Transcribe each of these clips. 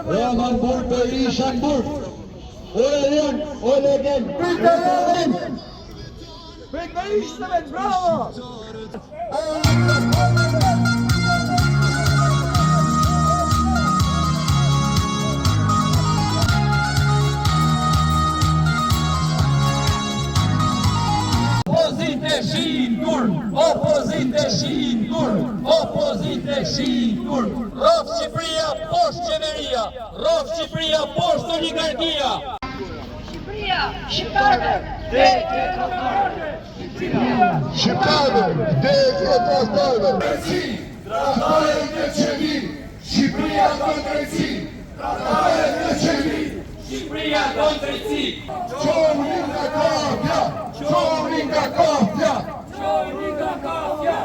Ramanburg, Berishanburg. Öyle Bekleyin, bravo! Opozite shindur, opozite shindur, opozite shindur. Rof Shqipëria, poshtë qeveria, rof Shqipëria, poshtë oligarkia. Shqipëria, shqiptarëve, vdekje tradhtarëve. Shqiptarëve, vdekje tradhtarëve. Tradhtarë në qevi, Shqipëria don drejtësi. Tradhtarë në qevi, Shqipëria don drejtësi. Qoni nga kafja, qoni nga kafja. Qoni nga kafja.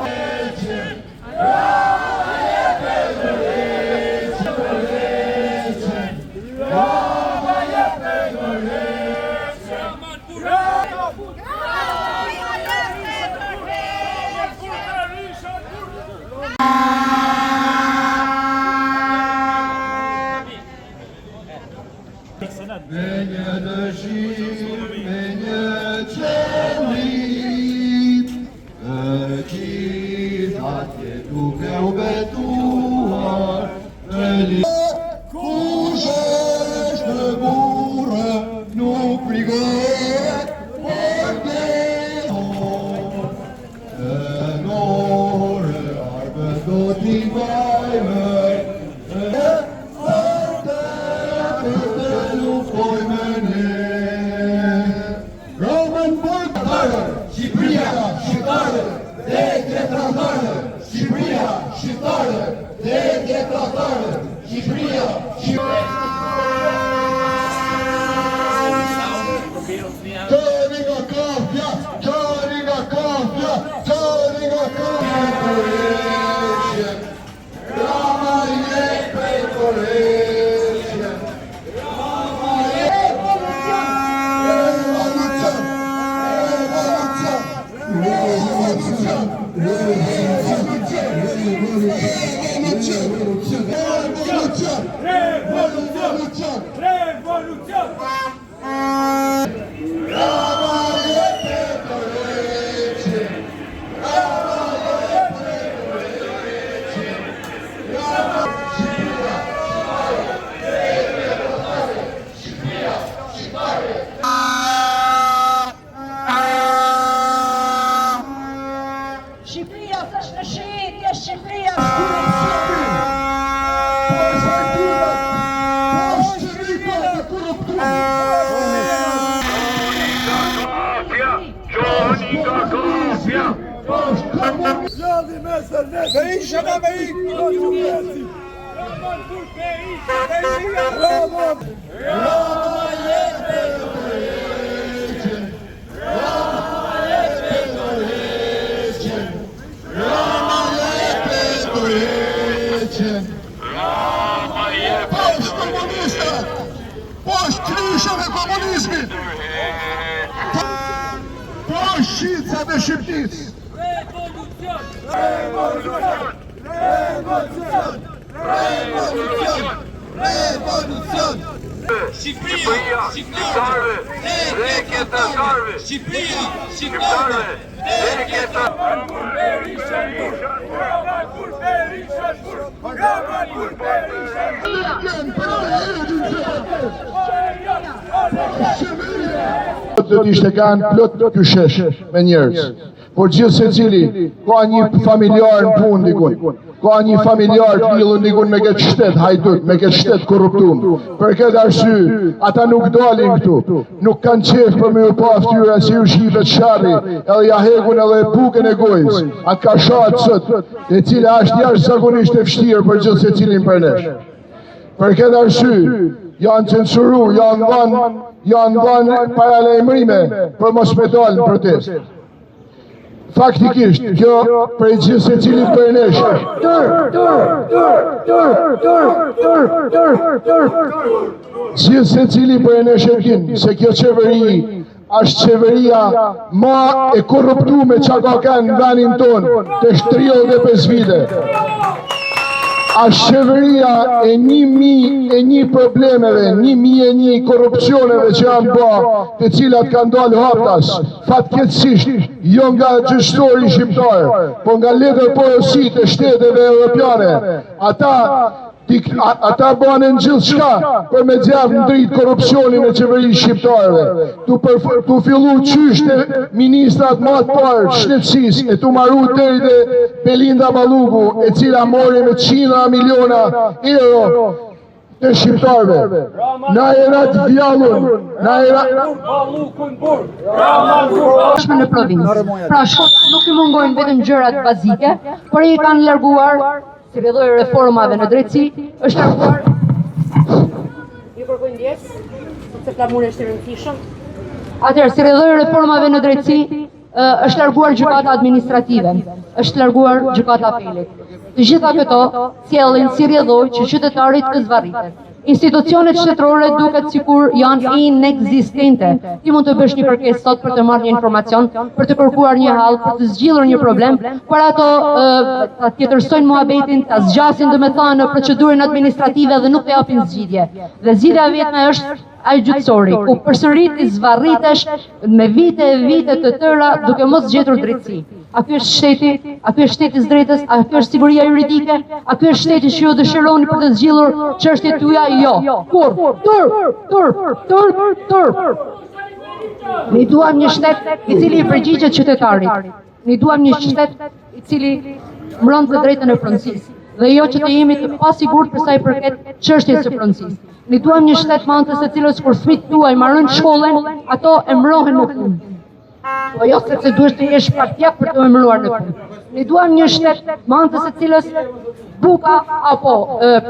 Me një dëshim, me një qëllim, të gjithat duke u betuar, kush është burrë, nuk frigohet, por beton. Në nore arbët do t'i bajmë, Shqipëria, shqiptarë, vdekje tradhtarë. Shqipëria, shqiptarë, vdekje tradhtarë. Shqipëria, Qoni nga kafja, qoni nga kafja, qoni nga kafja. Rama jep Petroleshje. Rama jep Shqipëria s'është në shitje, Shqipëria Post kryshën e komunizmit, post shqitësa dhe shqiptis. Revolucion! Revolucion! Revolucion! Revolucion! Revolucion! Shqipëria, shqiptarëve, vdekje tradhtarëve. Shqipëria, shqiptarëve, vdekje Do t'ishte kanë plot kyshesh me njerëz. Por gjithë se cili ka një familjar në punë dikun, ka një familjar të lidhur dikun me këtë shtet hajdut, me këtë shtet korruptum. Për këtë arsye, ata nuk dalin këtu, nuk kanë qef për me u pa fytyra si u shqipet sharri, edhe ja hegun edhe bukën e gojës. Atë ka shatë sot, e cila është jashtëzakonisht e vështirë për gjithë se cilin për nesh. Për këtë arsye, janë censuru, janë dhanë paralajmërime për mos me dalë në protestë. Faktikisht, kjo për gjithë se cili për nesh. Gjithë se cili për nesh e kin, se kjo qeveri është qeveria ma e korruptume që ka kanë në venin tonë të 35 vite. Është qeveria e 1.001 problemeve, 1.001 korrupsioneve që janë bërë, të cilat kanë dalë haptas, fatkeqësisht, jo nga gjyqtori shqiptar, po nga letër porosit e shteteve europiane. Ata banë gjithë shka për me gjavë në dritë korrupsionin e qeverisë shqiptarëve. Tu fillu qyshte ministrat ma të parë shtetësis e tu maru deri dhe Belinda Balluku, e cila mori me 100 miliona euro të shqiptarëve. Na erat vjallun, na erat... Në provincë. Pra shkota nuk i mungojnë vetëm gjërat bazike, por i kanë larguar si rrjedhoi reformave në drejtësi, është larguar. Ju kërkoj ndjes, sepse flamuri është i rëndësishëm. Atëherë, si rrjedhoi reformave në drejtësi, është larguar gjykata administrative, është larguar gjykata apelit. Të gjitha këto sjellin si rrjedhoi që qytetarit të zvarriten. Institucionet shtetërore duket sikur janë inekzistente. Ti mund të bësh një kërkesë sot për të marrë një informacion, për të kërkuar një hall, për të zgjidhur një problem, por ato ta tjetërsojnë muhabetin, ta zgjasin domethënë në procedurën administrative dhe nuk të japin zgjidhje. Dhe zgjidhja e vetme është ai gjyqësori, ku përsërit i zvarritesh me vite e vite të tëra duke mos gjetur drejtësi. A ky është shteti? A ky është shteti i drejtës? A ky është siguria juridike? A ky është shteti që ju dëshironi për të zgjidhur çështjet tuaja? Jo. Kur? Turp. Ne duam një shtet i cili i përgjigjet qytetarit. Ne duam një shtet i cili mbron të drejtën e pronësisë dhe jo që të jemi të pasigurt për sa i përket çështjes së pronësisë. Ne duam një shtet me anë të së cilës kur fëmijët tuaj marrin shkollën, ato emërohen në punë. Po jo sepse duhesh të jesh partijak për të emëruar në punë. Ne duam një shtet me anë të së cilës buka apo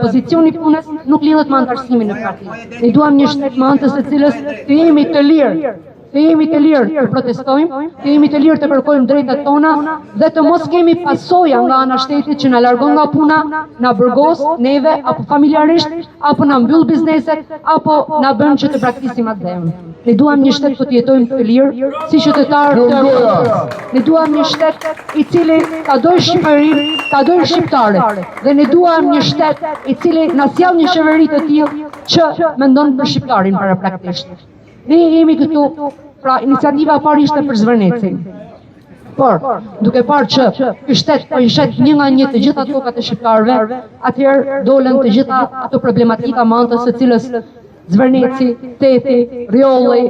pozicioni i punës nuk lidhet me antarësimin në parti. Ne duam një shtet me anë të së cilës të jemi të lirë. Të jemi të lirë të protestojmë, të jemi të lirë të kërkojmë drejtat tona dhe të mos kemi pasoja nga ana shtetit që na largon nga puna, na burgos neve apo familjarisht, apo na mbyll bizneset, apo na bën që të praktisim atë dheun. Ne duam një shtet ku të jetojmë të lirë, si qytetarë të Europës. Ne duam një shtet i cili ta dojë Shqipërinë, ta dojë shqiptarët. Dhe ne duam një shtet i cili na sjell një qeveri të tillë që mendon për shqiptarin parapraktisht. Ne jemi këtu, pra iniciativa e parë ishte për Zvërnecin. Por, duke parë që ky shtet po i shet një nga një të gjitha tokat e shqiptarëve, atëherë dolën të gjitha ato problematika me anë të së cilës Zvërneci, Teti, Rjolli,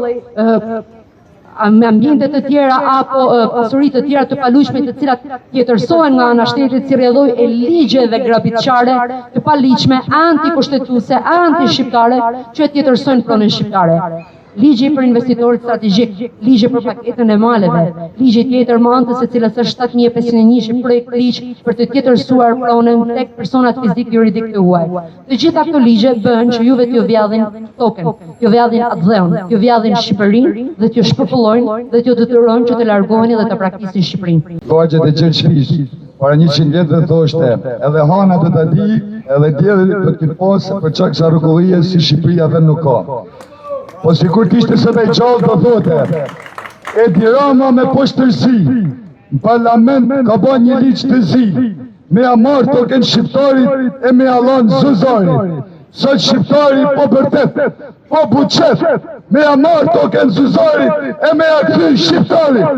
ambiente të tjera apo pasuri të tjera të paluajshme të cilat tjetërsohen nga ana shtetit si rrjedhoi e ligjeve grabitçare të paligjshme, antikushtetuese, anti-shqiptare, që tjetërsojnë pronën shqiptare. Ligji për investitorët strategjik, ligji për paketën e maleve, ligji tjetër me anë të së cilës është 7501 projekt ligj për të tjetërsuar pronën tek personat fizik juridik të huaj. Të gjitha këto ligje bëhen që juve t'ju vjadhin token, t'ju vjadhin atë dheun, t'ju vjadhin Shqipërinë dhe t'ju shpërfullojnë dhe t'ju detyrojnë që të largoheni dhe të praktisin Shqipërinë. Vargjet e gjithë shpish, para 100 vjetë dhe thoshte, edhe hana do të di, edhe djeli do të kitë posë për çak sa rrugullije si Shqipëria dhe nuk ka. Po sikur kishte së me gjallë do thote, Edi Rama me poshtërsi, në parlament ka ba një ligj të zi, me a marrë token shqiptarit e me a lanë zuzarit. Sot shqiptari po bërtet, po buqet, me a marrë token zuzarit e me a kry shqiptarit.